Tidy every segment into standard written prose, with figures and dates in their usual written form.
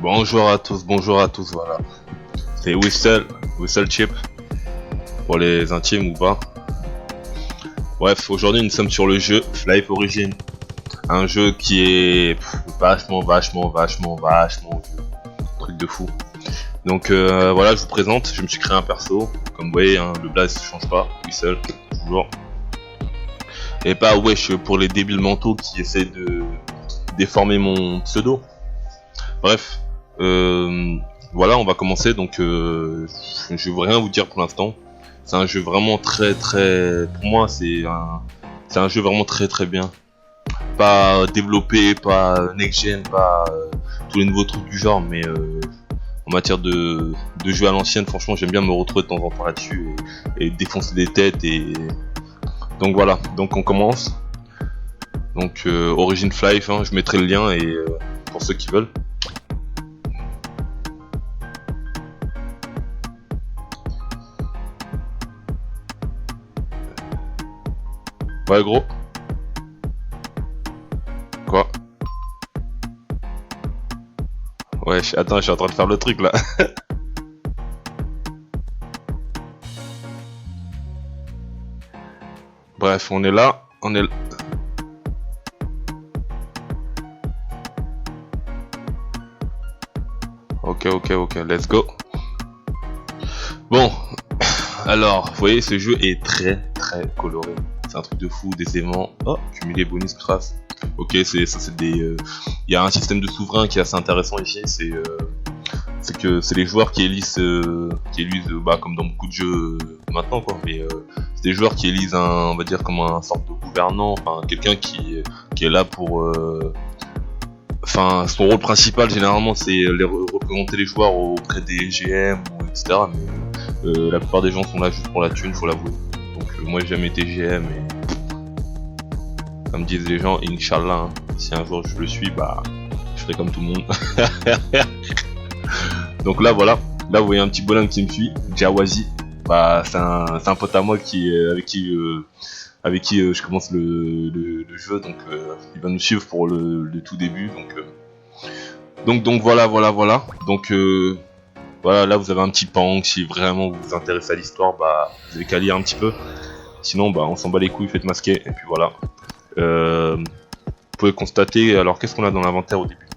Bonjour à tous, voilà. C'est Whistle Chip, pour les intimes ou pas. Bref, aujourd'hui nous sommes sur le jeu Flight Origin. Un jeu qui est vachement vieux. Truc de fou. Donc voilà, je vous présente, je me suis créé un perso. Comme vous voyez, hein, le blaze ne change pas, Whistle, toujours. Et pas wesh pour les débiles mentaux qui essaient de déformer mon pseudo. Bref, voilà, on va commencer. Donc je vais rien vous dire pour l'instant. C'est un jeu vraiment très pour moi c'est un jeu vraiment très bien. Pas développé, pas next gen, pas tous les nouveaux trucs du genre, mais en matière de jeu à l'ancienne, franchement j'aime bien me retrouver de temps en temps là-dessus et défoncer des têtes. Et donc voilà, donc on commence. Donc Origin Flight, hein, je mettrai le lien et pour ceux qui veulent. Ouais gros. Quoi? Ouais, attends, je suis en train de faire le truc là. Bref, on est là, Ok, let's go. Bon, alors, vous voyez, ce jeu est très coloré. C'est un truc de fou, des aimants. Oh, cumuler bonus crasse. Ok, c'est des. Il y a un système de souverain qui est assez intéressant ici. C'est que c'est les joueurs qui élisent, comme dans beaucoup de jeux maintenant, quoi. Mais c'est des joueurs qui élisent on va dire comme un sorte de gouvernant, enfin quelqu'un qui est là pour. Enfin, son rôle principal généralement c'est représenter les joueurs auprès des GM ou etc. Mais la plupart des gens sont là juste pour la thune, faut l'avouer. Donc moi j'ai jamais été GM et comme disent les gens, Inch'Allah, hein, si un jour je le suis, bah je ferai comme tout le monde. Donc là voilà, là vous voyez un petit bonhomme qui me suit, Jawazi. Bah c'est un pote à moi avec qui je commence le jeu, donc il va nous suivre pour le tout début. Donc voilà. Donc voilà, là vous avez un petit pan. Si vraiment vous vous intéressez à l'histoire, bah vous avez qu'à lire un petit peu. Sinon bah on s'en bat les couilles, faites masquer et puis voilà. Vous pouvez constater. Alors qu'est-ce qu'on a dans l'inventaire au début?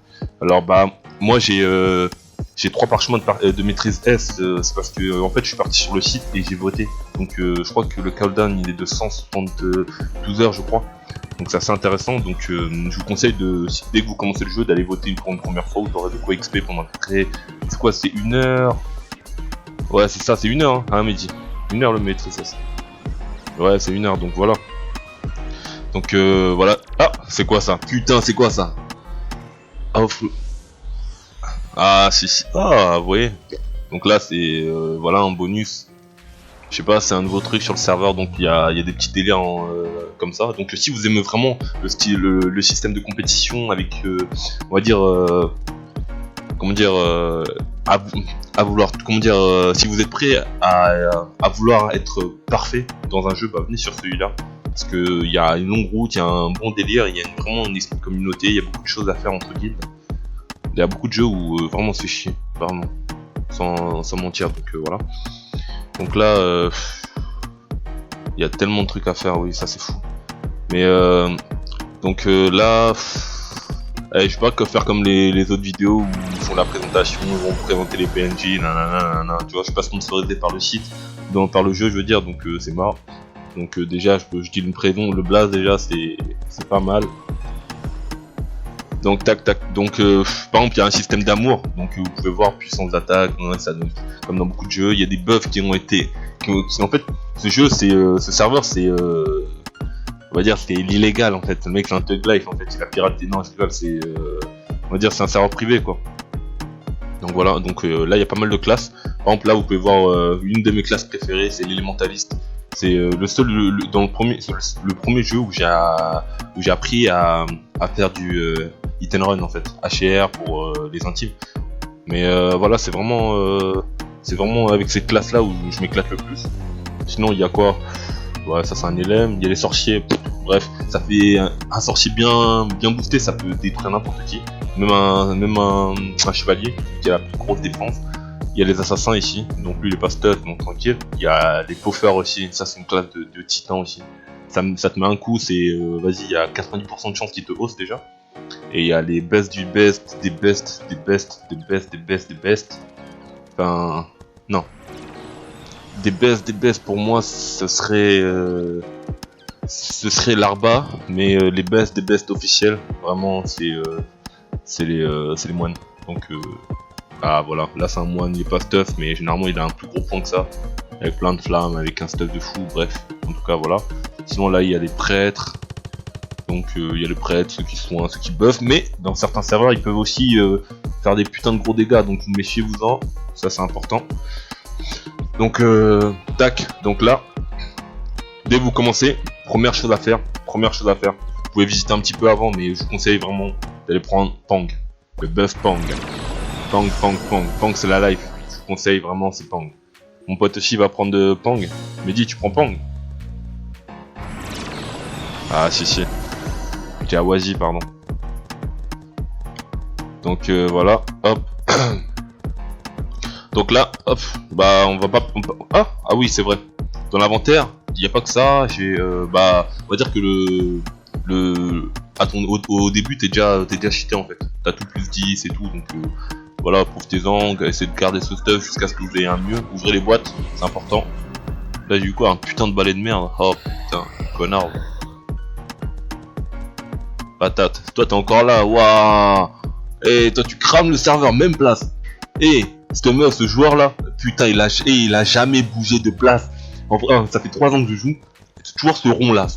Alors bah moi j'ai 3 parchemins de maîtrise S. C'est parce que en fait je suis parti sur le site et j'ai voté. Donc je crois que le cooldown il est de 172 heures je crois. Donc c'est assez intéressant. Donc je vous conseille dès que vous commencez le jeu d'aller voter pour une première fois. Vous aurez de quoi XP pendant très. C'est quoi, c'est 1 heure? Ouais c'est ça, c'est 1 heure hein, midi. 1 heure le maîtrise S. Ouais c'est 1 heure, donc voilà. Donc voilà. Ah c'est quoi ça? Putain c'est quoi ça? Ah si. Ah vous voyez. Donc là c'est voilà un bonus. Je sais pas, c'est un nouveau truc sur le serveur, donc il y a des petits délires comme ça. Donc si vous aimez vraiment le système de compétition avec on va dire à vouloir si vous êtes prêt à vouloir être parfait dans un jeu, bah venez sur celui-là. Parce que il y a une longue route, il y a un bon délire, il y a vraiment une esprit de communauté, il y a beaucoup de choses à faire entre guildes. Il y a beaucoup de jeux où vraiment c'est chier, vraiment, sans mentir, donc voilà. Donc là, il y a tellement de trucs à faire, oui, ça c'est fou. Mais donc là, je sais pas que faire comme les autres vidéos où ils font la présentation, ils vont présenter les PNJ, nanana, tu vois, je suis pas sponsorisé par le site, par le jeu, je veux dire, donc c'est mort. Donc déjà, je dis le prénom, le blaze déjà, c'est pas mal. Donc tac, donc par exemple il y a un système d'amour, donc vous pouvez voir puissance d'attaque, ça donne, comme dans beaucoup de jeux, il y a des buffs qui ont été, en fait ce jeu ce serveur c'est on va dire c'est l'illégal en fait, le mec c'est un thug life en fait, il a piraté, non je rigole, c'est on va dire c'est un serveur privé quoi. Donc voilà, donc là il y a pas mal de classes, par exemple là vous pouvez voir une de mes classes préférées, c'est l'élémentaliste. C'est le seul dans le premier jeu où j'ai appris à faire du hit and run en fait, HR pour les intimes. Mais voilà, c'est vraiment avec cette classe là où je m'éclate le plus. Sinon il y a quoi? Ouais, ça c'est un élème, il y a les sorciers. Bref, ça fait un sorcier bien boosté, ça peut détruire n'importe qui. un chevalier qui a la plus grosse défense. Il y a les assassins ici, donc lui il est pas stuff, donc tranquille. Il y a les puffers aussi, ça c'est une classe de titan aussi. Ça te met un coup, c'est vas-y, il y a 90% de chance qu'il te hausse déjà. Et il y a les best du best, des best, des best, des best, des best, des best. Enfin, non. Des best pour moi, ce serait l'Arba, mais les best des best officiels, vraiment c'est les moines. Donc ah voilà, là c'est un moine, il est pas stuff, mais généralement il a un plus gros point que ça, avec plein de flammes, avec un stuff de fou, bref, en tout cas voilà. Sinon là il y a les prêtres, donc il y a les prêtres, ceux qui buffent, mais dans certains serveurs ils peuvent aussi faire des putains de gros dégâts, donc méfiez-vous-en, ça c'est important. Donc tac, donc là, dès que vous commencez, première chose à faire, vous pouvez visiter un petit peu avant, mais je vous conseille vraiment d'aller prendre Pang, le buff Pang. Pang c'est la life, je vous conseille vraiment, c'est Pang. Mon pote aussi va prendre de Pang, Mehdi tu prends Pang? Ah si, Jawazi pardon. Donc voilà, hop. Donc là, hop, bah on va pas... Ah oui c'est vrai, dans l'inventaire, il n'y a pas que ça, j'ai... bah, on va dire que au début t'es déjà cheaté en fait. T'as tout plus 10 et tout, donc voilà, profitez-en, essayez de garder ce stuff jusqu'à ce que vous ayez un mieux. Ouvrez les boîtes, c'est important. Là j'ai eu quoi, un putain de balai de merde. Oh putain, connard. Patate, toi t'es encore là, waouh. Et toi tu crames le serveur, même place. Et cette meuf, ce joueur là, putain il a jamais bougé de place. En vrai, ça fait 3 ans que je joue. C'est toujours ce rond là,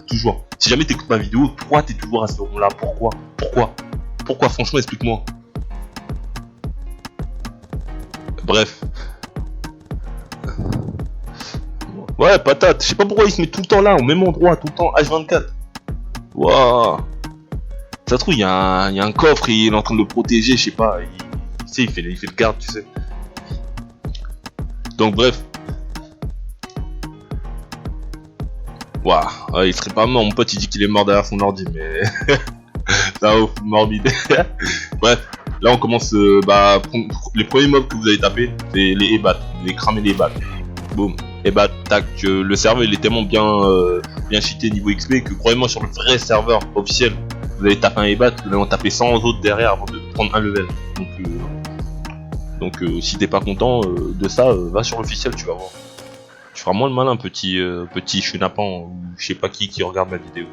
toujours. Si jamais t'écoutes ma vidéo, toi t'es toujours à ce rond là. Pourquoi franchement explique-moi. Bref. Ouais patate, je sais pas pourquoi il se met tout le temps là, au même endroit, tout le temps, H24. Waouh. Ça se trouve il y a un coffre et il est en train de le protéger, je sais pas. Il fait le garde, tu sais. Donc bref. Waouh, ouais, il serait pas mort, mon pote il dit qu'il est mort derrière son ordi, mais... ça ouf, morbide. Bref, là on commence, les premiers mobs que vous allez taper, c'est les Ebat, les cramer les Ebat. Boum, Ebat, tac, le serveur il est tellement bien cheaté niveau XP que croyez-moi sur le vrai serveur officiel, vous allez taper un Ebat, vous allez en taper 100 autres derrière avant de prendre un level. Donc si t'es pas content de ça, va sur l'officiel, tu vas voir. Tu feras moins le malin, petit chenapan ou je sais pas qui regarde ma vidéo.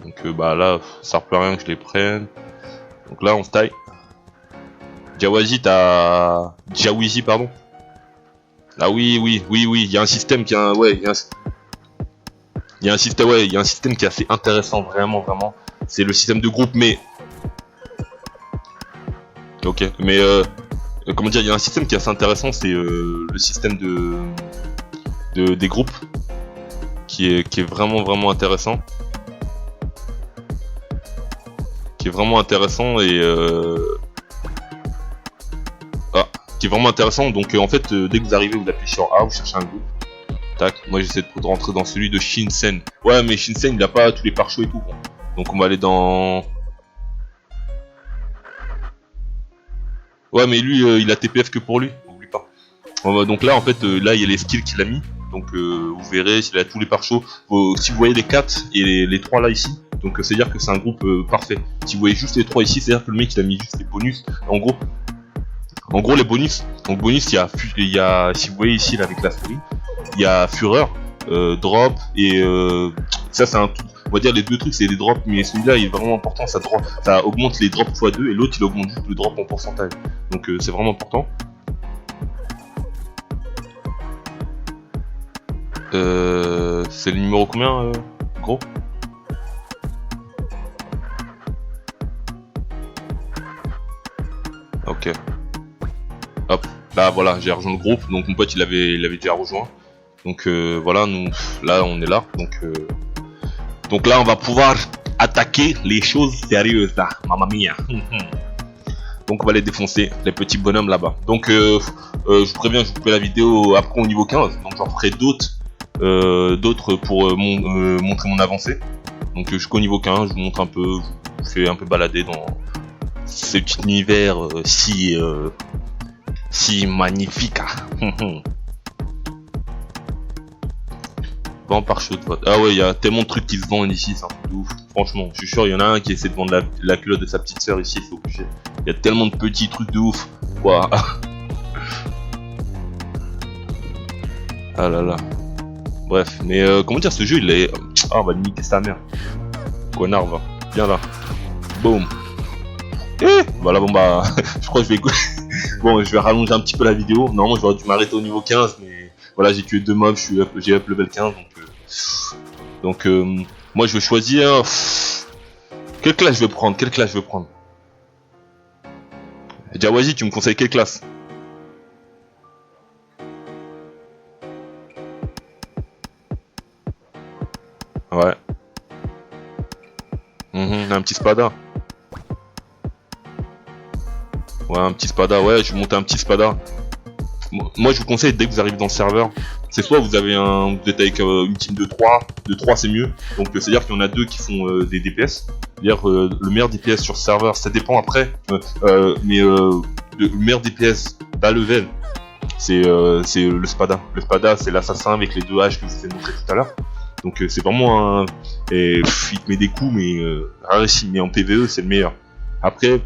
Donc bah là, ça sert plus à rien que je les prenne. Donc là, on se taille. Jawizi, pardon. Ah oui, il y a un système qui a il y a un système qui est assez intéressant, vraiment. C'est le système de groupe, mais... Ok, mais comment dire, il y a un système qui est assez intéressant, c'est le système des groupes qui est vraiment intéressant. Qui est vraiment intéressant et qui est vraiment intéressant. Donc en fait, dès que vous arrivez, vous appuyez sur A, vous cherchez un groupe. Tac, moi j'essaie de rentrer dans celui de Shinsen. Ouais, mais Shinsen il a pas tous les pare-choix et tout. Bon. Donc on va aller dans... Ouais, mais lui il a TPF que pour lui, n'oublie pas. Donc là en fait, là il y a les skills qu'il a mis. Donc vous verrez s'il a tous les pare-choix. Si vous voyez les 4 et les 3 là ici, donc c'est à dire que c'est un groupe parfait. Si vous voyez juste les 3 ici, c'est à dire que le mec il a mis juste les bonus. En gros les bonus. Donc bonus il y a si vous voyez ici là avec la souris, il y a Fureur, drop et ça c'est un, on va dire les deux trucs c'est des drops, mais celui-là il est vraiment important, ça augmente les drops x2 et l'autre il augmente juste le drop en pourcentage. Donc c'est vraiment important. C'est le numéro combien gros? Ok. Hop, là voilà, j'ai rejoint le groupe, donc mon pote il avait déjà rejoint. Donc voilà, nous là on est là, donc là on va pouvoir attaquer les choses sérieuses là, mamma mia. Donc on va les défoncer, les petits bonhommes là-bas. Donc je vous préviens, je vous couperai la vidéo après au niveau 15, donc j'en ferai d'autres pour montrer mon avancée. Donc jusqu'au niveau 15, je vous montre un peu, je vous fais un peu balader dans ce petit univers si magnifique. Vend par chaud de vote. Ah ouais, il y a tellement de trucs qui se vendent ici, c'est un truc de ouf. Franchement, je suis sûr, il y en a un qui essaie de vendre la culotte de sa petite sœur ici, c'est obligé. Il y a tellement de petits trucs de ouf. Quoi. Ah là là. Bref, mais comment dire, ce jeu il est. Ah, on va niquer sa mère. Connard, va. Viens là. Boum. Voilà, bon bah. Je crois que je vais. Bon, je vais rallonger un petit peu la vidéo. Normalement, j'aurais dû m'arrêter au niveau 15, mais voilà, j'ai tué 2 mobs, j'ai up level 15, donc moi je vais choisir. Quelle classe je vais prendre? Jawazi, tu me conseilles quelle classe? Ouais. Un petit spada. Ouais, un petit spada, ouais, je vais monter un petit spada. Moi je vous conseille, dès que vous arrivez dans le serveur, c'est soit vous êtes avec une team de 3 c'est mieux, donc c'est à dire qu'il y en a 2 qui font des DPS, c'est-à-dire le meilleur DPS sur serveur, ça dépend après, mais le meilleur DPS bas level, c'est le spada. Le spada c'est l'assassin avec les 2 haches que je vous ai montré tout à l'heure, donc c'est vraiment un... il te met des coups mais rarissime, mais en PvE c'est le meilleur. Après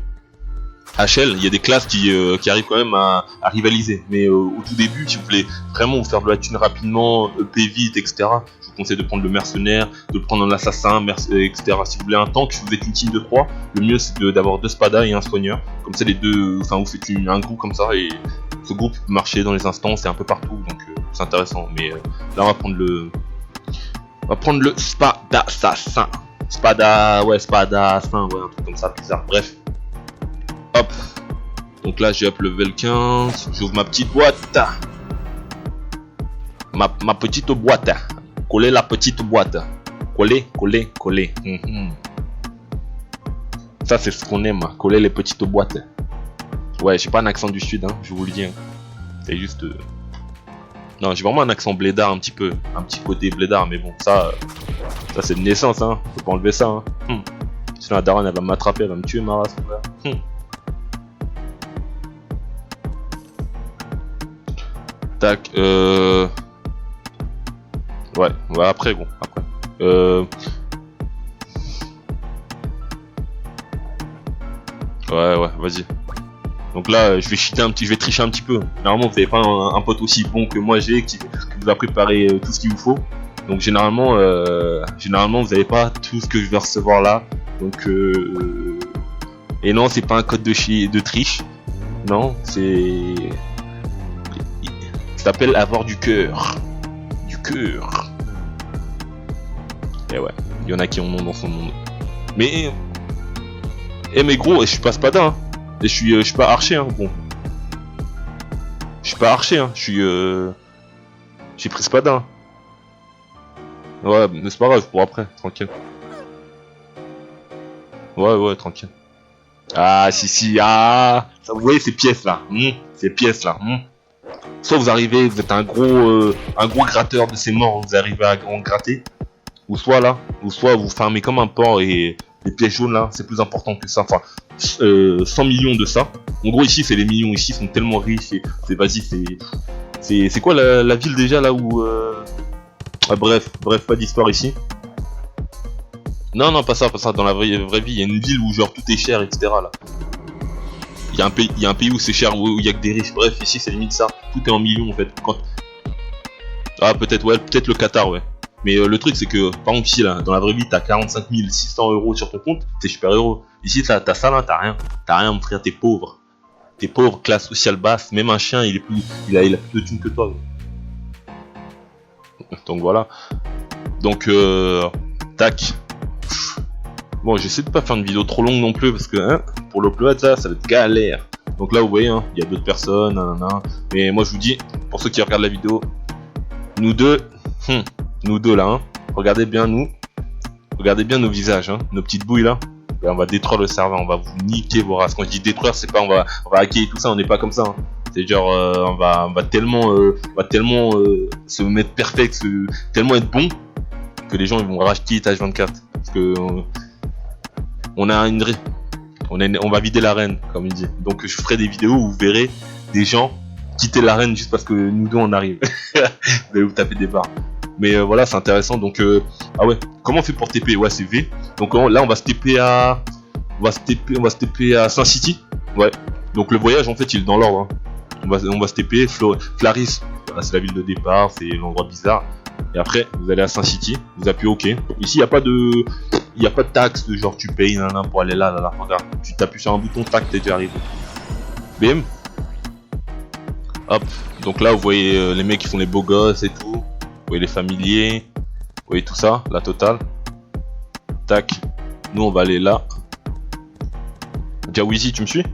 HL, il y a des classes qui arrivent quand même à rivaliser, mais au tout début, si vous voulez vraiment vous faire de la thune rapidement, EP vite, etc., je vous conseille de prendre le mercenaire, de prendre un assassin, etc. Si vous voulez un tank, si vous êtes une team de 3, le mieux c'est d'avoir 2 spadas et un soigneur, comme ça les deux, enfin vous faites un groupe comme ça, et ce groupe peut marcher dans les instances et un peu partout, donc c'est intéressant, mais là on va prendre le spada assassin, ouais, un truc comme ça, bizarre, bref. Hop, donc là j'ai up level 15, j'ouvre ma petite boîte, ma petite boîte, coller la petite boîte, coller. Ça c'est ce qu'on aime, coller les petites boîtes. Ouais, j'ai pas un accent du sud, hein, je vous le dis, hein. C'est juste... Non, j'ai vraiment un accent blédard, un petit côté blédard, mais bon, ça c'est de naissance, hein, faut pas enlever ça, hein. Sinon la daronne elle va m'attraper, elle va me tuer ma race, Tac, ouais, après, bon, après. Ouais, vas-y. Donc là, je vais tricher un petit peu. Normalement, vous n'avez pas un pote aussi bon que moi j'ai, qui vous a préparé tout ce qu'il vous faut. Donc généralement, vous n'avez pas tout ce que je vais recevoir là. Donc, et non, c'est pas un code de triche. Non, c'est... Ça s'appelle avoir du cœur. Et ouais, il y en a qui en ont dans son monde. Mais gros, je suis pas spada, hein. Et je suis pas archer, hein. Bon. Je suis pas archer, hein. J'ai pris spada. Hein. Ouais, mais c'est pas grave, pour après, tranquille. Ouais, tranquille. Ah, si, ah. Ça, vous voyez ces pièces là. Soit vous arrivez, vous êtes un gros gratteur de ces morts, vous arrivez à en gratter, ou soit vous farmez comme un porc et les pièces jaunes là, c'est plus important que ça. Enfin, 100 millions de ça. En gros ici, c'est les millions ici sont tellement riches et c'est quoi la ville déjà là où ah, bref, pas d'histoire ici. Non, pas ça. Dans la vraie vie, il y a une ville où genre tout est cher, etc. là. Il y a un pays où c'est cher, où il y a que des riches. Bref, ici c'est limite ça. Tout est en millions en fait. Ah peut-être le Qatar, ouais. Mais le truc c'est que par exemple ici là, dans la vraie vie, t'as 45 600 € sur ton compte, t'es super héros. Ici t'as ça là, t'as rien mon frère, t'es pauvre. T'es pauvre, classe sociale basse. Même un chien il a plus de thunes que toi. Ouais. Donc voilà. Donc tac. Bon, j'essaie de pas faire une vidéo trop longue non plus parce que hein, pour l'upload ça va être galère. Donc là vous voyez, hein, il y a d'autres personnes, mais moi je vous dis, pour ceux qui regardent la vidéo, nous deux là, hein, regardez bien nos visages, hein, nos petites bouilles là. Et on va détruire le serveur, on va vous niquer vos races. Quand je dis détruire, c'est pas on va hacker et tout ça, on n'est pas comme ça. Hein. C'est genre on va tellement se mettre perfect, tellement être bon que les gens ils vont racheter H24. parce que on va vider l'arène, comme il dit. Donc je ferai des vidéos où vous verrez des gens quitter l'arène juste parce que nous deux on arrive. Vous allez vous taper des barres. Mais voilà, c'est intéressant. Donc ah ouais, comment on fait pour TP? Ouais, c'est V. Donc là on va se TP à Saint City. Ouais. Donc le voyage en fait il est dans l'ordre. Hein. On va se TP Flaris. C'est la ville de départ, c'est l'endroit bizarre. Et après vous allez à Saint City, vous appuyez OK. Ici il n'y a pas de taxe de genre tu payes pour aller là. Regarde, tu t'appuies sur un bouton, tac, t'es déjà arrivé. Bim. Hop. Donc là vous voyez les mecs qui font les beaux gosses et tout. Vous voyez les familiers, vous voyez tout ça, la totale. Tac, nous on va aller là. Jawizi, tu me suis?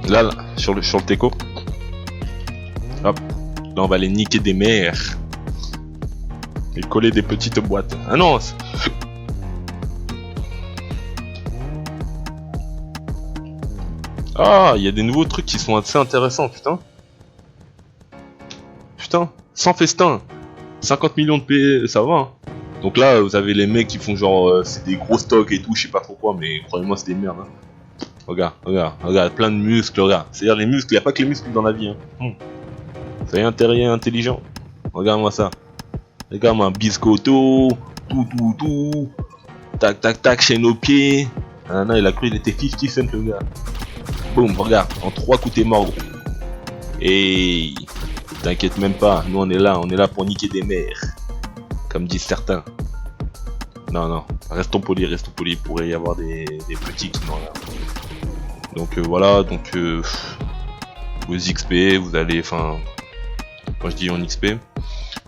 Là, sur le teco. Hop, là on va aller niquer des mères. Et coller des petites boîtes. Ah non. Ah, il y a des nouveaux trucs qui sont assez intéressants, putain. Putain. Sans festin, 50 millions de P, ça va. Hein. Donc là, vous avez les mecs qui font genre, c'est des gros stocks et tout, je sais pas trop quoi, mais croyez-moi, c'est des merdes. Hein. Regarde, plein de muscles, regarde. C'est-à-dire les muscles, y a pas que les muscles dans la vie. Hein. C'est intelligent. Regarde-moi ça. Regarde-moi, biscotto, tout. Tac, chez nos pieds. Ah non, il a cru il était 50 cent le gars. Boum, regarde, en 3 coups t'es mort. Et t'inquiète même pas, nous on est là pour niquer des mères. Comme disent certains. Non, restons polis, il pourrait y avoir des petits qui n'ont rien. Donc voilà, vos XP, vous allez, enfin, quand je dis en XP,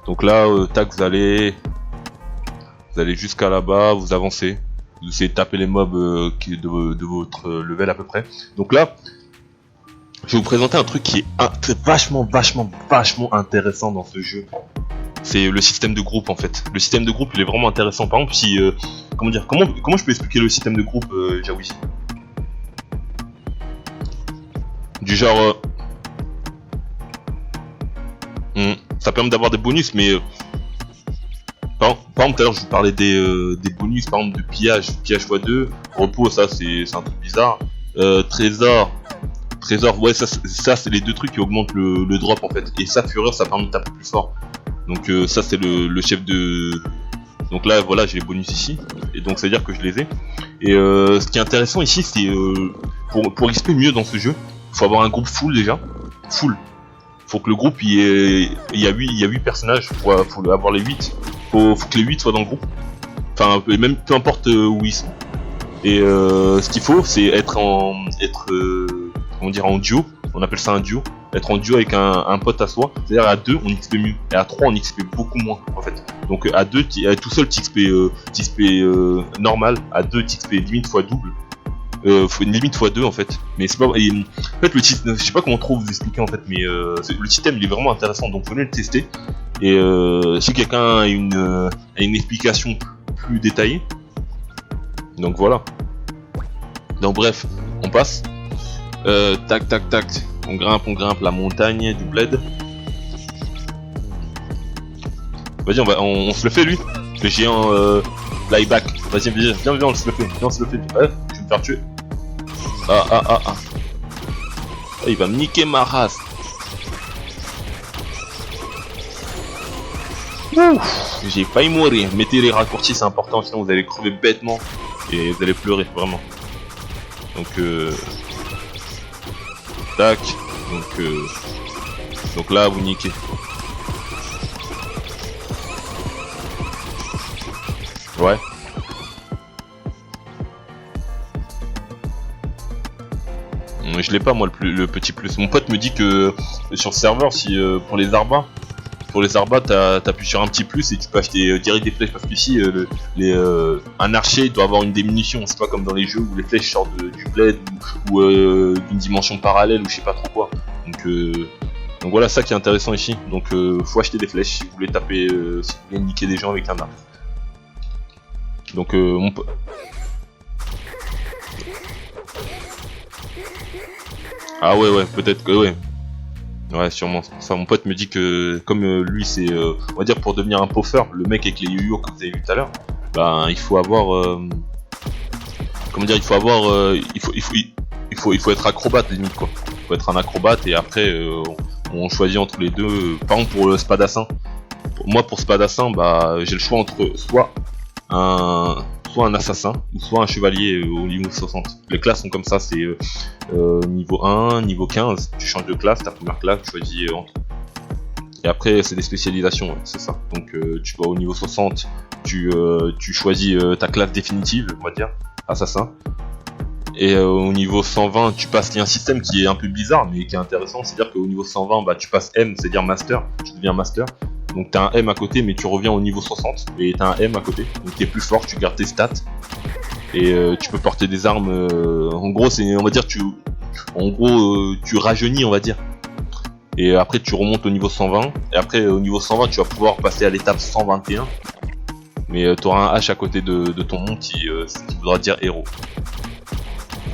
donc là, tac, vous allez jusqu'à là-bas, vous avancez, vous essayez de taper les mobs de votre level à peu près. Donc là, je vais vous présenter un truc qui est vachement intéressant dans ce jeu. C'est le système de groupe en fait. Le système de groupe il est vraiment intéressant. Par exemple, si comment je peux expliquer le système de groupe, Jawizi? Du genre, ça permet d'avoir des bonus, mais par exemple, tout à l'heure je vous parlais des bonus, par exemple de pillage x2, repos, ça c'est un truc bizarre. Trésor, ouais, ça c'est les deux trucs qui augmentent le drop en fait. Et ça, fureur, ça permet de taper plus fort. Donc ça c'est le chef de... Donc là voilà, j'ai les bonus ici. Et donc ça veut dire que je les ai. Et ce qui est intéressant ici, c'est pour XP mieux dans ce jeu, faut avoir un groupe full déjà. Full. Faut que le groupe il y a 8 personnages, faut avoir les 8. Faut que les 8 soient dans le groupe. Enfin même peu importe où ils sont. Et ce qu'il faut c'est être en duo, on appelle ça un duo, être en duo avec un pote à soi, c'est-à-dire à 2 on XP mieux, et à 3 on XP beaucoup moins en fait. Donc à 2, tout seul t'XP normal, à 2 t'XP limite fois double, faut une limite fois 2 en fait. Mais c'est pas, en fait le système, je sais pas comment trop vous expliquer en fait, mais le système il est vraiment intéressant, donc venez le tester. Et si quelqu'un a une explication plus détaillée, donc voilà. Donc bref, on passe. Tac, on grimpe la montagne du bled. Vas-y, on se le fait lui. Le géant flyback. Vas-y, viens, on se le fait. Ouais, je vais me faire tuer. Ah. Il va me niquer ma race. J'ai failli mourir. Mettez les raccourcis, c'est important, sinon vous allez crever bêtement. Et vous allez pleurer, vraiment. Donc tac, donc là vous niquez. Ouais. Je l'ai pas moi le petit plus. Mon pote me dit que sur le serveur, si pour les arbas t'appuies sur un petit plus et tu peux acheter direct des flèches, parce qu'ici un archer doit avoir une diminution, c'est pas comme dans les jeux où les flèches sortent du bled ou d'une dimension parallèle ou je sais pas trop quoi. Donc voilà, ça qui est intéressant ici. Donc faut acheter des flèches si vous voulez taper, si vous voulez niquer des gens avec un arc. Donc mon pote... Ah ouais, peut-être que ouais. Ouais, sûrement. Ça, mon pote me dit que comme lui c'est, on va dire pour devenir un poffer, le mec avec les yo-yo que vous avez vu tout à l'heure, ben il faut avoir comment dire, il faut avoir il faut être acrobate limite quoi. Il faut être un acrobate et après on choisit entre les deux. Par exemple pour le spadassin, moi pour spadassin, bah j'ai le choix entre soit un assassin ou soit un chevalier au niveau 60. Les classes sont comme ça, c'est niveau 1, niveau 15, tu changes de classe, ta première classe, tu choisis entre. Et après c'est des spécialisations, ouais, c'est ça. Donc tu vas au niveau 60, tu choisis ta classe définitive, on va dire, assassin. Et au niveau 120, tu passes, il y a un système qui est un peu bizarre mais qui est intéressant, c'est-à-dire qu'au niveau 120, bah tu passes M, c'est-à-dire master, tu deviens master. Donc t'as un M à côté mais tu reviens au niveau 60 et t'as un M à côté. Donc t'es plus fort, tu gardes tes stats et tu peux porter des armes. En gros c'est, on va dire, tu rajeunis, on va dire. Et après tu remontes au niveau 120 et après au niveau 120 tu vas pouvoir passer à l'étape 121. Mais tu auras un H à côté de ton nom qui voudra dire héros.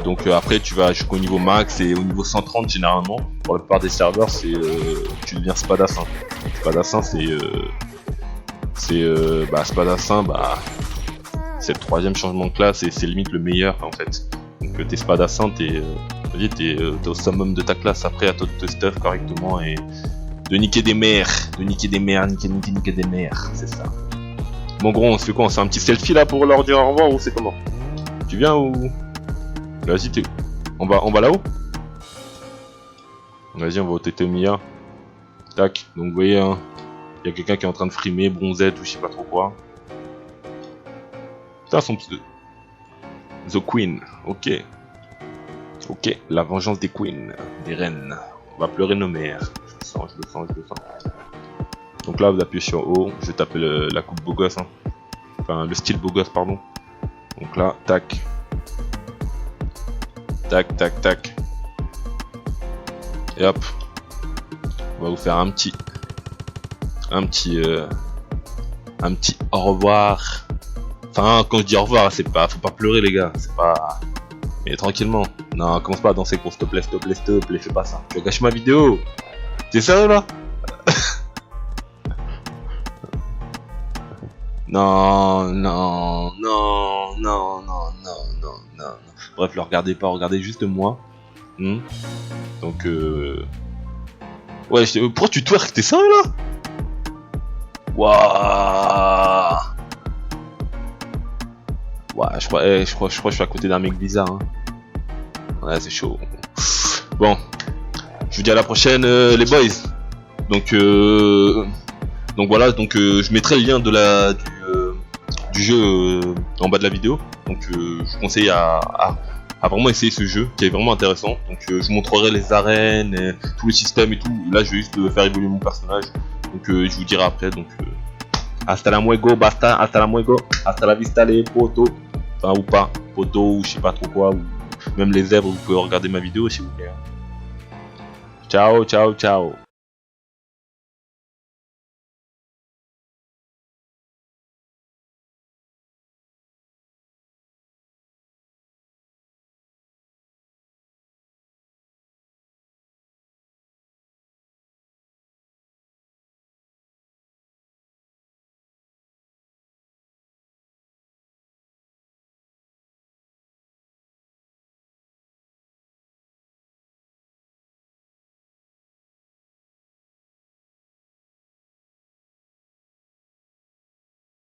Donc après tu vas jusqu'au niveau max et au niveau 130 généralement, pour la plupart des serveurs, c'est tu deviens spadassin. Spadassin spadassin, bah c'est le troisième changement de classe et c'est limite le meilleur en fait. Donc t'es spadassin, t'es au summum de ta classe, après à toi de te stuff correctement et de niquer des mères, niquer des mères, c'est ça. Bon gros, on se fait quoi? On se fait un petit selfie là pour leur dire au revoir ou c'est comment? Tu viens ou... Vas-y, on va là-haut. Vas-y, on va au Tétémia. Tac, donc vous voyez, hein, y a quelqu'un qui est en train de frimer, bronzette ou je sais pas trop quoi. Putain, son petit... The Queen, ok. Ok, la vengeance des queens, des reines. On va pleurer nos mères. Je le sens. Donc là, vous appuyez sur O, je vais taper la coupe beau gosse, hein. Enfin, le style beau gosse, pardon. Donc là, tac. Tac. Et hop. On va vous faire un petit au revoir. Enfin, quand je dis au revoir, c'est pas, faut pas pleurer les gars, c'est pas... Mais tranquillement. Non, commence pas à danser pour s'il te plaît, fais pas ça. Tu vas gâcher ma vidéo. T'es sérieux là? Non. Bref, le regardez pas, regardez juste moi. Donc ouais, pourquoi tu twerk? T'es sérieux là? Waouh. Ouais, je crois que je suis à côté d'un mec bizarre, hein. Ouais, c'est chaud. Bon, je vous dis à la prochaine les boys. Donc voilà, donc je mettrai le lien du jeu en bas de la vidéo. Donc je vous conseille à vraiment essayer ce jeu qui est vraiment intéressant. Donc je vous montrerai les arènes, tous les systèmes et tout. Là je vais juste faire évoluer mon personnage. Donc je vous dirai après. Donc hasta la muego, basta, hasta la vista les potos. Enfin ou pas, potos ou je sais pas trop quoi. Ou même les zèbres, vous pouvez regarder ma vidéo si vous voulez. Ciao.